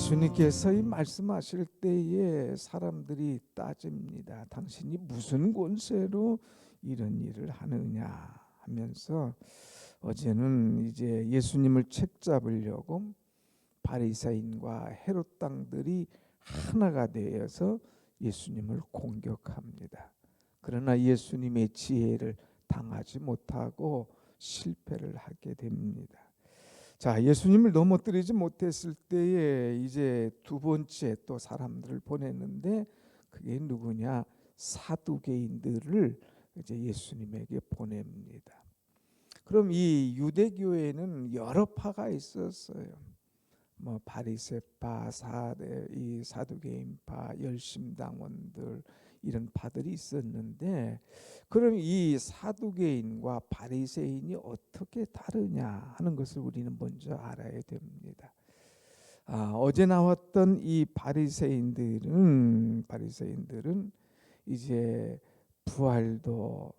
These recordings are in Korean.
예수님께서 이 말씀하실 때에 사람들이 따집니다. 당신이 무슨 권세로 이런 일을 하느냐 하면서 어제는 이제 예수님을 책잡으려고 바리새인과 헤롯 당들이 하나가 되어서 예수님을 공격합니다. 그러나 예수님의 지혜를 당하지 못하고 실패를 하게 됩니다. 자, 예수님을 넘어뜨리지 못했을 때에 이제 두 번째 또 사람들을 보냈는데 그게 누구냐? 사두개인들을 이제 예수님에게 보냅니다. 그럼 이 유대교회는 여러 파가 있었어요. 뭐 바리새파, 이 사두개인파, 열심당원들 이런 파들이 있었는데, 그럼 이 사두개인과 바리새인이 어떻게 다르냐 하는 것을 우리는 먼저 알아야 됩니다. 어제 나왔던 이 바리새인들은 이제 부활도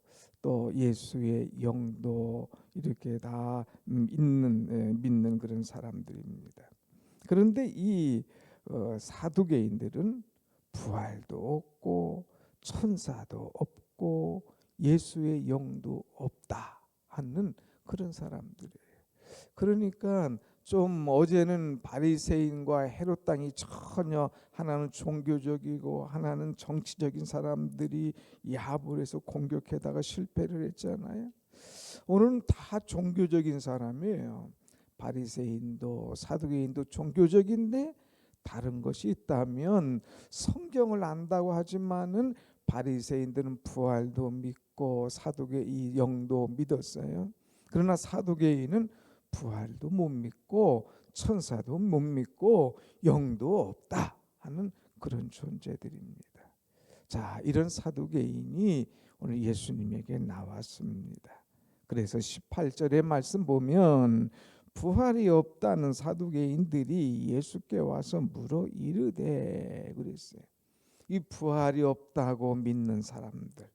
또 예수의 영도 이렇게 다 믿는 그런 사람들입니다. 그런데 이 사두개인들은 부활도 없고 천사도 없고 예수의 영도 없다 하는 그런 사람들이에요. 그러니까 좀 어제는 바리새인과 헤롯 당이 전혀 하나는 종교적이고 하나는 정치적인 사람들이 야합을 해서 공격해다가 실패를 했잖아요. 오늘은 다 종교적인 사람이에요. 바리새인도 사두개인도 종교적인데 다른 것이 있다면 성경을 안다고 하지만은 바리새인들은 부활도 믿고 사두개인 영도 믿었어요. 그러나 사두개인은 부활도 못 믿고 천사도 못 믿고 영도 없다 하는 그런 존재들입니다. 자, 이런 사두개인이 오늘 예수님에게 나왔습니다. 그래서 18절의 말씀 보면 부활이 없다는 사두개인들이 예수께 와서 물어 이르되 그랬어요. 이 부활이 없다고 믿는 사람들,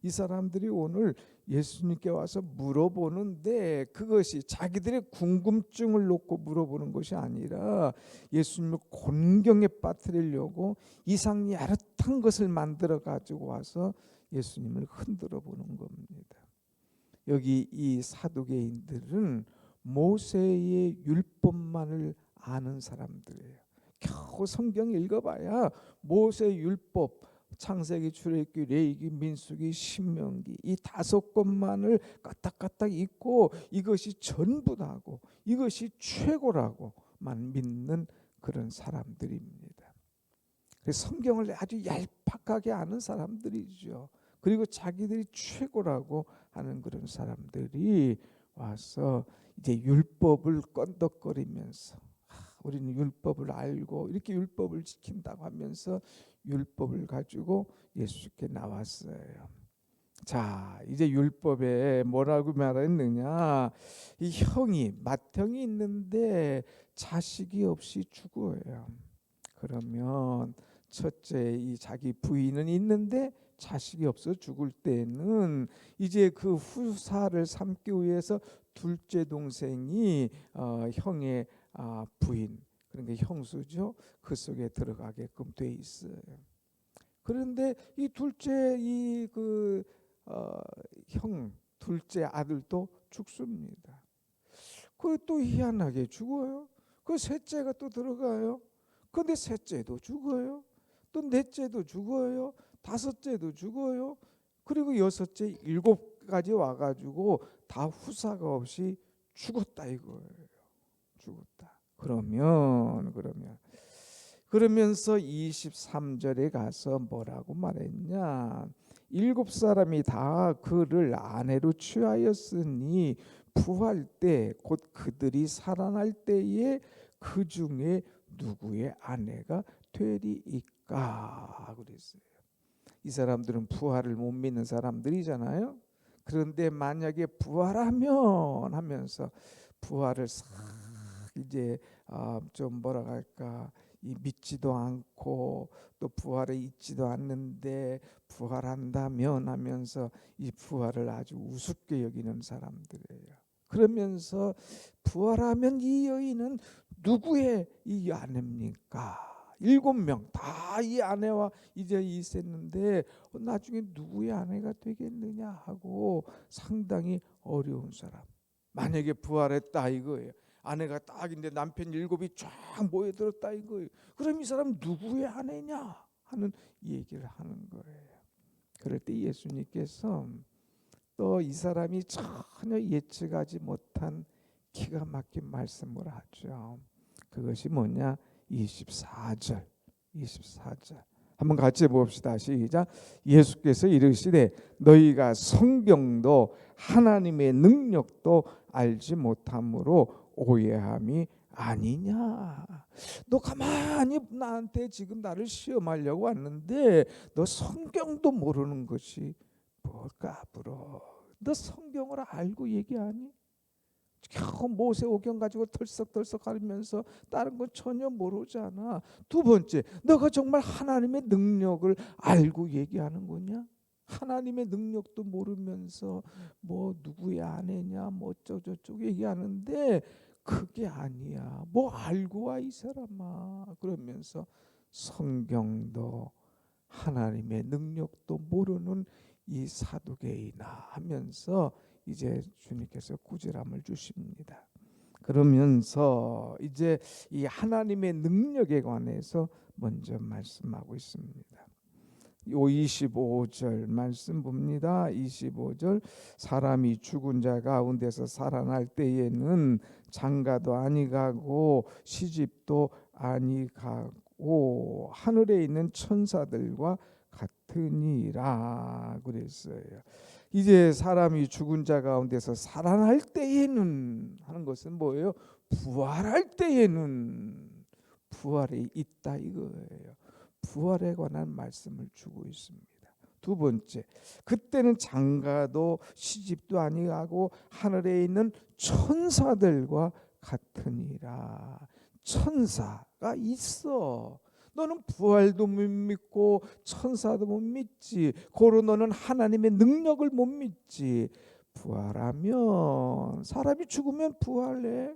이 사람들이 오늘 예수님께 와서 물어보는데 그것이 자기들의 궁금증을 놓고 물어보는 것이 아니라 예수님을 곤경에 빠뜨리려고 이상야릇한 것을 만들어 가지고 와서 예수님을 흔들어 보는 겁니다. 여기 이 사두개인들은 모세의 율법만을 아는 사람들이에요. 겨우 성경 읽어봐야 모세 율법, 창세기, 출애굽기, 레위기, 민수기, 신명기 이 5권만을 까딱까딱 읽고 이것이 전부다고 이것이 최고라고만 믿는 그런 사람들입니다. 그래서 성경을 아주 얄팍하게 아는 사람들이죠. 그리고 자기들이 최고라고 하는 그런 사람들이 와서 이제 율법을 껄떡거리면서 우리는 율법을 알고 이렇게 율법을 지킨다고 하면서 율법을 가지고 예수께 나왔어요. 자, 이제 율법에 뭐라고 말했느냐? 이 맏형이 있는데 자식이 없이 죽어요. 그러면 첫째 이 자기 부인은 있는데 자식이 없어 죽을 때는 이제 그 후사를 삼기 위해서 둘째 동생이 형의 부인, 그러니까 형수죠. 그 속에 들어가게끔 돼 있어요. 그런데 이 둘째 형 둘째 아들도 죽습니다. 그 또 희한하게 죽어요. 그 셋째가 또 들어가요. 근데 셋째도 죽어요. 또 넷째도 죽어요. 다섯째도 죽어요. 그리고 여섯째, 7까지 와가지고 다 후사가 없이 죽었다 이거예요. 죽었다. 그러면서 23절에 가서 뭐라고 말했냐? 7사람이 다 그를 아내로 취하였으니 부활 때 곧 그들이 살아날 때에 그 중에 누구의 아내가 되리이까 그랬어요. 이 사람들은 부활을 못 믿는 사람들이잖아요. 그런데 만약에 부활하면 하면서 부활을 싹 이제 좀 뭐라 할까 믿지도 않고 또 부활에 있지도 않는데 부활한다면 하면서 이 부활을 아주 우습게 여기는 사람들이에요. 그러면서 부활하면 이 여인은 누구의 이 아내입니까? 7명 다 이 아내와 이제 있었는데 나중에 누구의 아내가 되겠느냐 하고 상당히 어려운 사람. 만약에 부활했다 이거예요. 아내가 딱인데 남편 7이 쫙 모여들었다 이거예요. 그럼 이 사람 누구의 아내냐 하는 얘기를 하는 거예요. 그럴 때 예수님께서 또 이 사람이 전혀 예측하지 못한 기가 막힌 말씀을 하죠. 그것이 뭐냐? 24절 한번 같이 봅시다. 시작. 예수께서 이르시되 너희가 성경도 하나님의 능력도 알지 못함으로 오해함이 아니냐. 너 가만히 나한테 지금 나를 시험하려고 왔는데 너 성경도 모르는 것이 뭘까 앞으로. 너 성경을 알고 얘기하니? 겨우 모세오경 가지고 털썩털썩 하면서 다른 건 전혀 모르잖아. 두 번째, 너가 정말 하나님의 능력을 알고 얘기하는 거냐? 하나님의 능력도 모르면서 뭐 누구의 아내냐 뭐 어쩌고저쩌고 얘기하는데 그게 아니야. 뭐 알고 와 이 사람아. 그러면서 성경도 하나님의 능력도 모르는 이 사두개이나 하면서 이제 주님께서 꾸지람을 주십니다. 그러면서 이제 이 하나님의 능력에 관해서 먼저 말씀하고 있습니다. 25절 말씀 봅니다. 25절 사람이 죽은 자 가운데서 살아날 때에는 장가도 아니가고 시집도 아니가고 하늘에 있는 천사들과 같으니라 그랬어요. 이제 사람이 죽은 자 가운데서 살아날 때에는 하는 것은 뭐예요? 부활할 때에는 부활이 있다 이거예요. 부활에 관한 말씀을 주고 있습니다. 두 번째, 그때는 장가도 시집도 아니하고 하늘에 있는 천사들과 같으니라. 천사가 있어. 너는 부활도 못 믿고 천사도 못 믿지. 고로 너는 하나님의 능력을 못 믿지. 부활하면 사람이 죽으면 부활해.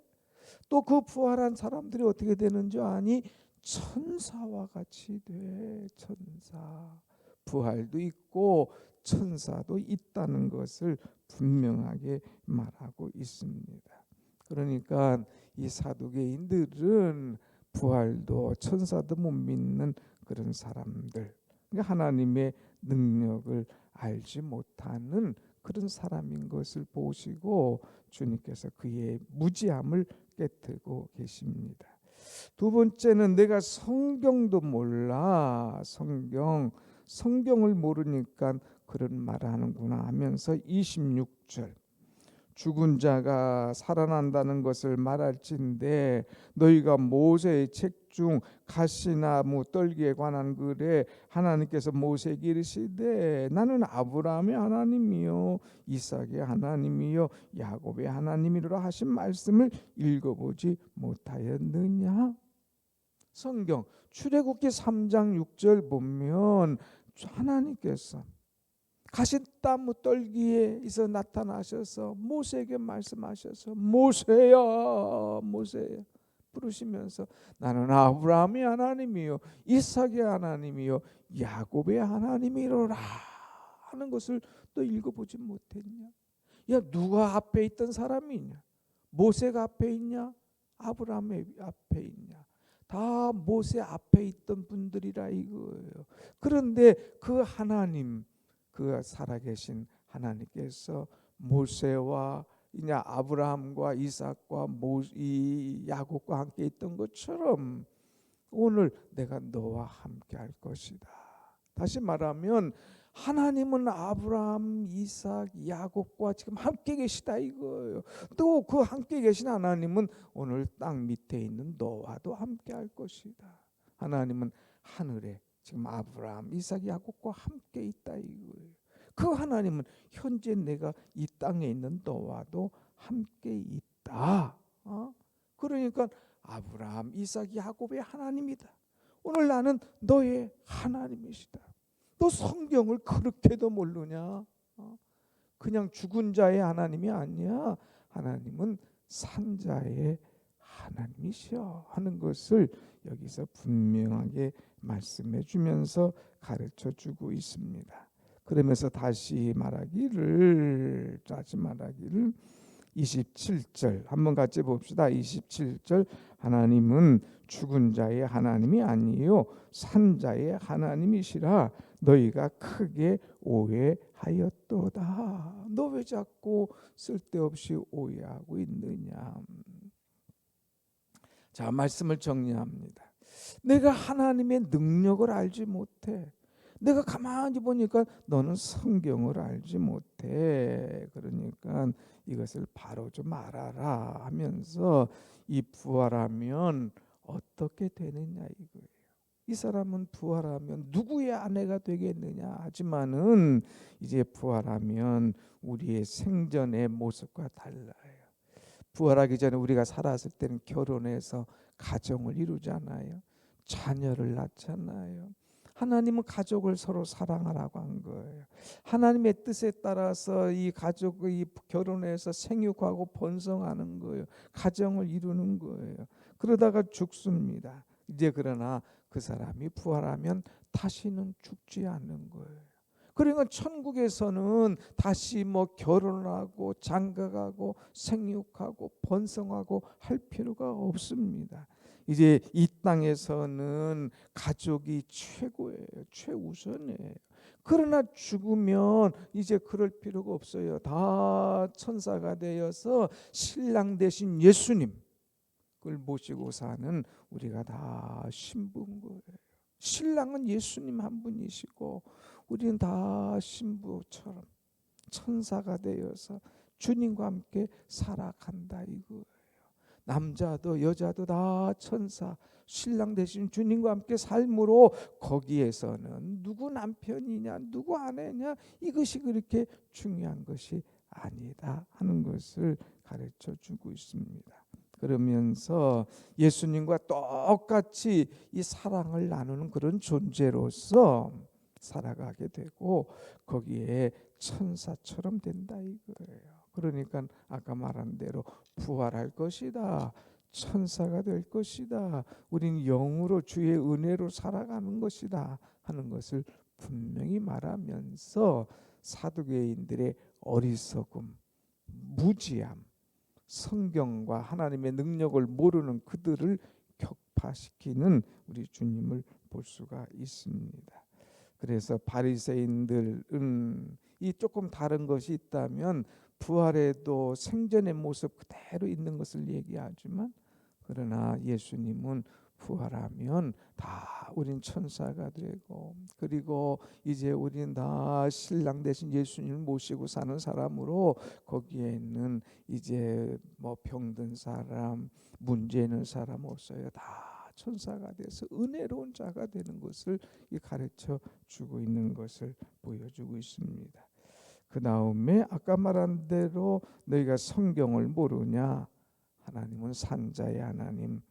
또 그 부활한 사람들이 어떻게 되는 줄 아니? 천사와 같이 돼. 천사. 부활도 있고 천사도 있다는 것을 분명하게 말하고 있습니다. 그러니까 이 사두개인들은 부활도 천사도 못 믿는 그런 사람들, 그러니까 하나님의 능력을 알지 못하는 그런 사람인 것을 보시고 주님께서 그의 무지함을 깨뜨리고 계십니다. 두 번째는 내가 성경도 몰라. 성경을 모르니까 그런 말을 하는구나 하면서 26절 죽은 자가 살아난다는 것을 말할진대 너희가 모세의 책 중 가시나무 떨기에 관한 글에 하나님께서 모세에게 이르시되 나는 아브라함의 하나님이요 이삭의 하나님이요 야곱의 하나님이라 하신 말씀을 읽어보지 못하였느냐. 성경 출애굽기 3장 6절 보면 하나님께서 가시나무 떨기에 있어 나타나셔서 모세에게 말씀하셔서 모세야 모세야 부르시면서 나는 아브라함의 하나님이요 이삭의 하나님이요 야곱의 하나님이로라 하는 것을 또 읽어보지 못했냐. 야 누가 앞에 있던 사람이냐? 모세가 앞에 있냐? 아브라함의 앞에 있냐? 다 모세 앞에 있던 분들이라 이거예요. 그런데 그 하나님 그 살아계신 하나님께서 모세와 이냐 아브라함과 이삭과 야곱과 함께 있던 것처럼 오늘 내가 너와 함께 할 것이다. 다시 말하면 하나님은 아브라함, 이삭, 야곱과 지금 함께 계시다 이거예요. 또 그 함께 계신 하나님은 오늘 땅 밑에 있는 너와도 함께 할 것이다. 하나님은 하늘에 지금 아브라함, 이삭, 야곱과 함께 있다 이거예요. 그 하나님은 현재 내가 이 땅에 있는 너와도 함께 있다. 그러니까 아브라함, 이삭, 야곱의 하나님이다. 오늘 나는 너의 하나님이시다. 너 성경을 그렇게도 모르냐? 그냥 죽은 자의 하나님이 아니야. 하나님은 산 자의 하나님이시여 하는 것을 여기서 분명하게 말씀해 주면서 가르쳐 주고 있습니다. 그러면서 다시 말하기를 27절 한번 같이 봅시다. 27절 하나님은 죽은 자의 하나님이 아니요 산 자의 하나님이시라 너희가 크게 오해하였도다. 너 왜 자꾸 쓸데없이 오해하고 있느냐. 자, 말씀을 정리합니다. 내가 하나님의 능력을 알지 못해. 내가 가만히 보니까 너는 성경을 알지 못해. 그러니까 이것을 바로 좀 알아라 하면서 이 부활하면 어떻게 되느냐 이거예요. 이 사람은 부활하면 누구의 아내가 되겠느냐 하지만은 이제 부활하면 우리의 생전의 모습과 달라요. 부활하기 전에 우리가 살았을 때는 결혼해서 가정을 이루잖아요. 자녀를 낳잖아요. 하나님은 가족을 서로 사랑하라고 한 거예요. 하나님의 뜻에 따라서 이 가족이 결혼해서 생육하고 번성하는 거예요. 가정을 이루는 거예요. 그러다가 죽습니다. 이제 그러나 그 사람이 부활하면 다시는 죽지 않는 거예요. 그러니까 천국에서는 다시 뭐 결혼하고 장가가고 생육하고 번성하고 할 필요가 없습니다. 이제 이 땅에서는 가족이 최고예요. 최우선이에요. 그러나 죽으면 이제 그럴 필요가 없어요. 다 천사가 되어서 신랑 대신 예수님 그걸 모시고 사는 우리가 다 신부인 거예요. 신랑은 예수님 한 분이시고 우리는 다 신부처럼 천사가 되어서 주님과 함께 살아간다 이거예요. 남자도 여자도 다 천사 신랑 대신 주님과 함께 삶으로 거기에서는 누구 남편이냐 누구 아내냐 이것이 그렇게 중요한 것이 아니다 하는 것을 가르쳐 주고 있습니다. 그러면서 예수님과 똑같이 이 사랑을 나누는 그런 존재로서 살아가게 되고 거기에 천사처럼 된다 이거예요. 그러니까 아까 말한 대로 부활할 것이다. 천사가 될 것이다. 우리는 영으로 주의 은혜로 살아가는 것이다 하는 것을 분명히 말하면서 사두개인들의 어리석음, 무지함, 성경과 하나님의 능력을 모르는 그들을 격파시키는 우리 주님을 볼 수가 있습니다. 그래서 바리새인들은 이 조금 다른 것이 있다면 부활에도 생전의 모습 그대로 있는 것을 얘기하지만 그러나 예수님은 부활하면 다 우린 천사가 되고 그리고 이제 우린 다 신랑 대신 예수님을 모시고 사는 사람으로 거기에는 이제 뭐 병든 사람 문제 있는 사람 없어요. 다 천사가 돼서 은혜로운 자가 되는 것을 가르쳐 주고 있는 것을 보여주고 있습니다. 그 다음에 아까 말한 대로 너희가 성경을 모르냐 하나님은 산자의 하나님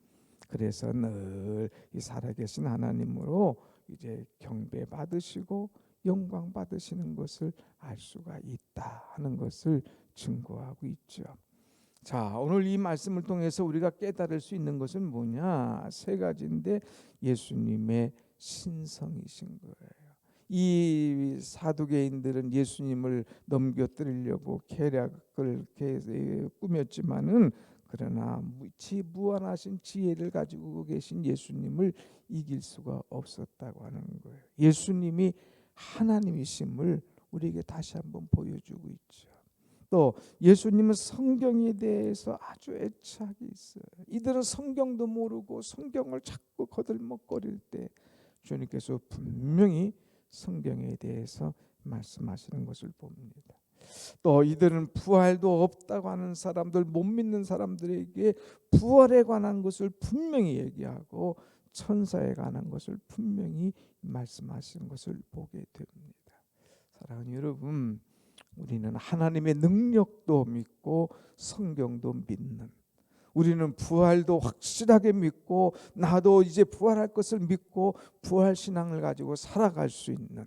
그래서 늘 이 살아계신 하나님으로 이제 경배 받으시고 영광 받으시는 것을 알 수가 있다 하는 것을 증거하고 있죠. 자, 오늘 이 말씀을 통해서 우리가 깨달을 수 있는 것은 뭐냐? 세 가지인데 예수님의 신성이신 거예요. 이 사두개인들은 예수님을 넘겨뜨리려고 계략을 꾸몄지만은 그러나 무한하신 지혜를 가지고 계신 예수님을 이길 수가 없었다고 하는 거예요. 예수님이 하나님이심을 우리에게 다시 한번 보여주고 있죠. 또 예수님은 성경에 대해서 아주 애착이 있어요. 이들은 성경도 모르고 성경을 자꾸 거들먹거릴 때 주님께서 분명히 성경에 대해서 말씀하시는 것을 봅니다. 또 이들은 부활도 없다고 하는 사람들, 못 믿는 사람들에게 부활에 관한 것을 분명히 얘기하고 천사에 관한 것을 분명히 말씀하시는 것을 보게 됩니다. 사랑하는 여러분, 우리는 하나님의 능력도 믿고 성경도 믿는, 우리는 부활도 확실하게 믿고 나도 이제 부활할 것을 믿고 부활 신앙을 가지고 살아갈 수 있는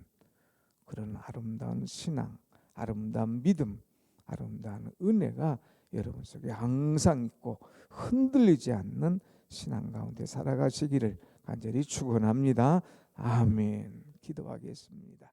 그런 아름다운 신앙, 아름다운 믿음, 아름다운 은혜가 여러분 속에 항상 있고 흔들리지 않는 신앙 가운데 살아가시기를 간절히 축원합니다. 아멘. 기도하겠습니다.